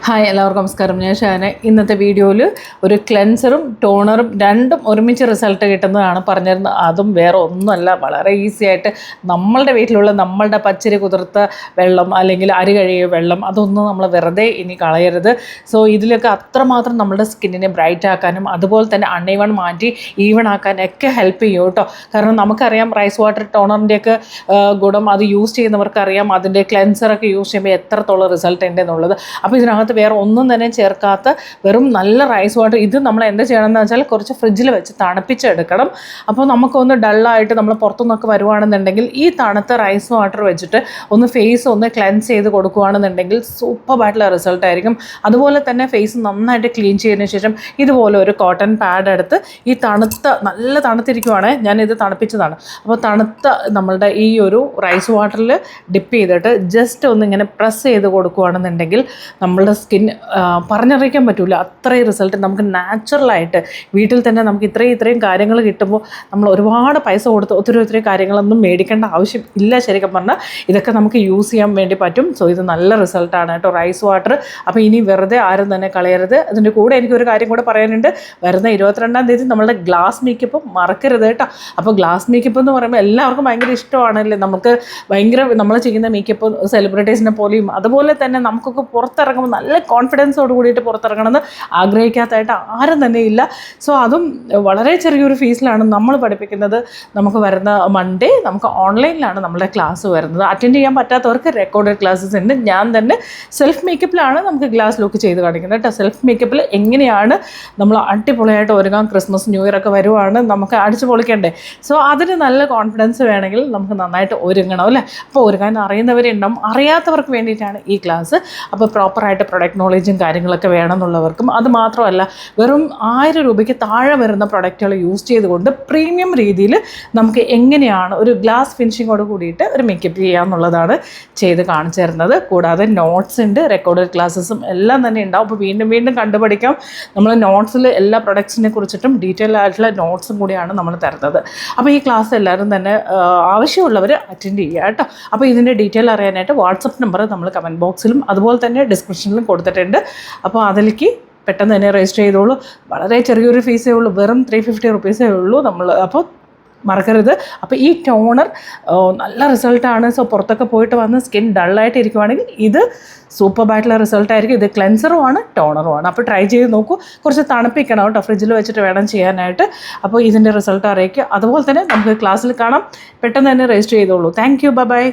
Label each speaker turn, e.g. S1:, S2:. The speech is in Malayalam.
S1: ഹായ് എല്ലാവർക്കും നമസ്കാരം. ഞാൻ ഷാന. ഇന്നത്തെ വീഡിയോയിൽ ഒരു ക്ലെൻസറും ടോണറും രണ്ടും ഒരുമിച്ച് റിസൾട്ട് കിട്ടുന്നതാണ് പറഞ്ഞിരുന്നത്. അതും വേറെ ഒന്നുമല്ല, വളരെ ഈസി ആയിട്ട് നമ്മളുടെ വീട്ടിലുള്ള നമ്മളുടെ പച്ചരി കുതിർത്ത വെള്ളം അല്ലെങ്കിൽ അരി കഴുകിയ വെള്ളം അതൊന്നും നമ്മൾ വെറുതെ ഇനി കളയരുത്. സോ ഇതിലൊക്കെ അത്രമാത്രം നമ്മുടെ സ്കിന്നിനെ ബ്രൈറ്റ് ആക്കാനും അതുപോലെ തന്നെ അൺഈവൺ മാറ്റി ഈവൺ ആക്കാനൊക്കെ ഹെൽപ്പ് ചെയ്യും കേട്ടോ. കാരണം നമുക്കറിയാം റൈസ് വാട്ടർ ടോണറിൻ്റെയൊക്കെ ഗുണം അത് യൂസ് ചെയ്യുന്നവർക്കറിയാം, അതിൻ്റെ ക്ലെൻസറൊക്കെ യൂസ് ചെയ്യുമ്പോൾ എത്രത്തോളം റിസൾട്ട് ഉണ്ട് എന്നുള്ളത്. അപ്പോൾ ഇതിനകത്ത് വേറെ ഒന്നും തന്നെ ചേർക്കാത്ത വെറും നല്ല റൈസ് വാട്ടർ. ഇത് നമ്മൾ എന്താ ചെയ്യണമെന്ന് വെച്ചാൽ കുറച്ച് ഫ്രിഡ്ജിൽ വെച്ച് തണുപ്പിച്ചെടുക്കണം. അപ്പോൾ നമുക്കൊന്ന് ഡള്ളായിട്ട് നമ്മൾ പുറത്തുനിന്നൊക്കെ വരുവാണെന്നുണ്ടെങ്കിൽ ഈ തണുത്ത റൈസ് വാട്ടർ വെച്ചിട്ട് ഒന്ന് ഫേസ് ഒന്ന് ക്ലെൻസ് ചെയ്ത് കൊടുക്കുകയാണെന്നുണ്ടെങ്കിൽ സൂപ്പറായിട്ടുള്ള റിസൾട്ട് ആയിരിക്കും. അതുപോലെ തന്നെ ഫേസ് നന്നായിട്ട് ക്ലീൻ ചെയ്തതിന് ശേഷം ഇതുപോലെ ഒരു കോട്ടൺ പാഡ് എടുത്ത് ഈ നല്ല തണുത്തിരിക്കുവാണ്, ഞാനിത് തണുപ്പിച്ചതാണ്. അപ്പോൾ തണുത്ത നമ്മളുടെ ഈ ഒരു റൈസ് വാട്ടറിൽ ഡിപ്പ് ചെയ്തിട്ട് ജസ്റ്റ് ഒന്ന് ഇങ്ങനെ പ്രസ് ചെയ്ത് കൊടുക്കുകയാണെന്നുണ്ടെങ്കിൽ നമ്മളുടെ സ്കിൻ പറഞ്ഞറിയിക്കാൻ പറ്റില്ല, അത്രയും റിസൾട്ട് നമുക്ക് നാച്ചുറലായിട്ട് വീട്ടിൽ തന്നെ നമുക്ക് ഇത്രയും കാര്യങ്ങൾ കിട്ടുമ്പോൾ നമ്മൾ ഒരുപാട് പൈസ കൊടുത്ത് ഒത്തിരി കാര്യങ്ങളൊന്നും മേടിക്കേണ്ട ആവശ്യം ഇല്ല. ശരിക്കും പറഞ്ഞാൽ ഇതൊക്കെ നമുക്ക് യൂസ് ചെയ്യാൻ വേണ്ടി പറ്റും. സോ ഇത് നല്ല റിസൾട്ടാണ് കേട്ടോ, റൈസ് വാട്ടർ. അപ്പോൾ ഇനി വെറുതെ ആരും തന്നെ കളയരുത്. അതിൻ്റെ കൂടെ എനിക്കൊരു കാര്യം കൂടെ പറയാനുണ്ട്. വരുന്ന 22-ാം തീയതി നമ്മളുടെ ഗ്ലാസ് മേക്കപ്പ് മറക്കരുത് കേട്ടോ. അപ്പോൾ ഗ്ലാസ് മേക്കപ്പ് എന്ന് പറയുമ്പോൾ എല്ലാവർക്കും ഭയങ്കര ഇഷ്ടമാണല്ലേ, നമുക്ക് ഭയങ്കര നമ്മൾ ചെയ്യുന്ന മേക്കപ്പ് സെലിബ്രിറ്റീസിനെ പോലെയും അതുപോലെ തന്നെ നമുക്കൊക്കെ പുറത്തിറങ്ങുമ്പോൾ നല്ല കോൺഫിഡൻസോട് കൂടിയിട്ട് പുറത്തിറങ്ങണമെന്ന് ആഗ്രഹിക്കാത്തതായിട്ട് ആരും തന്നെ ഇല്ല. സോ അതും വളരെ ചെറിയൊരു ഫീസിലാണ് നമ്മൾ പഠിപ്പിക്കുന്നത്. നമുക്ക് വരുന്ന മൺഡേ നമുക്ക് ഓൺലൈനിലാണ് നമ്മുടെ ക്ലാസ് വരുന്നത്. അറ്റൻഡ് ചെയ്യാൻ പറ്റാത്തവർക്ക് റെക്കോർഡഡ് ക്ലാസ്സസ് ഉണ്ട്. ഞാൻ തന്നെ സെൽഫ് മേക്കപ്പിലാണ് നമുക്ക് ഗ്ലാസ് ലുക്ക് ചെയ്ത് കാണിക്കുന്നത് കേട്ടോ. സെൽഫ് മേക്കപ്പിൽ എങ്ങനെയാണ് നമ്മൾ അടിപൊളിയായിട്ട് ഒരുങ്ങാം. ക്രിസ്മസ് ന്യൂ ഇയർ ഒക്കെ വരുവാണ്, നമുക്ക് അടിച്ചു പൊളിക്കണ്ടേ. സോ അതിന് നല്ല കോൺഫിഡൻസ് വേണമെങ്കിൽ നമുക്ക് നന്നായിട്ട് ഒരുങ്ങണം അല്ലേ. അപ്പോൾ ഒരുങ്ങാൻ അറിയുന്നവരുണ്ടാവും, അറിയാത്തവർക്ക് വേണ്ടിയിട്ടാണ് ഈ ക്ലാസ്. അപ്പോൾ പ്രോപ്പറായിട്ട് പ്രൊഡക്റ്റ് നോളേജും കാര്യങ്ങളൊക്കെ വേണമെന്നുള്ളവർക്കും, അത് മാത്രമല്ല വെറും 1000 രൂപയ്ക്ക് താഴെ വരുന്ന പ്രൊഡക്റ്റുകൾ യൂസ് ചെയ്തുകൊണ്ട് പ്രീമിയം രീതിയിൽ നമുക്ക് എങ്ങനെയാണ് ഒരു ഗ്ലാസ് ഫിനിഷിങ്ങോട് കൂടിയിട്ട് ഒരു മേക്കപ്പ് ചെയ്യാമെന്നുള്ളതാണ് ചെയ്ത് കാണിച്ചു തരുന്നത്. കൂടാതെ നോട്ട്സ് ഉണ്ട്, റെക്കോർഡഡ് ക്ലാസ്സസും എല്ലാം തന്നെ ഉണ്ടാവും. അപ്പോൾ വീണ്ടും കണ്ടുപഠിക്കാം. നമ്മൾ നോട്ട്സിൽ എല്ലാ പ്രൊഡക്ട്സിനെ കുറിച്ചിട്ടും ഡീറ്റെയിൽ ആയിട്ടുള്ള നോട്ട്സും കൂടിയാണ് നമ്മൾ തരുന്നത്. അപ്പോൾ ഈ ക്ലാസ് എല്ലാവരും തന്നെ ആവശ്യമുള്ളവർ അറ്റൻഡ് ചെയ്യുക കേട്ടോ. അപ്പോൾ ഇതിൻ്റെ ഡീറ്റെയിൽ അറിയാനായിട്ട് വാട്സപ്പ് നമ്പർ നമ്മൾ കമൻറ്റ് ബോക്സിലും അതുപോലെ തന്നെ ഡിസ്ക്രിപ്ഷനിലും കൊടുത്തിട്ടുണ്ട്. അപ്പോൾ അതിലേക്ക് പെട്ടെന്ന് തന്നെ രജിസ്റ്റർ ചെയ്തോളൂ. വളരെ ചെറിയൊരു ഫീസേ ഉള്ളൂ, വെറും 350 റുപ്പീസേ ഉള്ളൂ നമ്മൾ. അപ്പോൾ മറക്കരുത്. അപ്പോൾ ഈ ടോണർ നല്ല റിസൾട്ടാണ്. സോ പുറത്തൊക്കെ പോയിട്ട് വന്ന് സ്കിൻ ഡള്ളായിട്ട് ഇരിക്കുവാണെങ്കിൽ ഇത് സൂപ്പറായിട്ടുള്ള റിസൾട്ടായിരിക്കും. ഇത് ക്ലെൻസറുമാണ് ടോണറുമാണ്. അപ്പോൾ ട്രൈ ചെയ്ത് നോക്കൂ. കുറച്ച് തണുപ്പിക്കണം കേട്ടോ, ഫ്രിഡ്ജിൽ വെച്ചിട്ട് വേണം ചെയ്യാനായിട്ട്. അപ്പോൾ ഇതിൻ്റെ റിസൾട്ട് അറിയിക്കുക. അതുപോലെ തന്നെ നമുക്ക് ക്ലാസ്സിൽ കാണാം. പെട്ടെന്ന് തന്നെ രജിസ്റ്റർ ചെയ്തോളൂ. Thank you, by.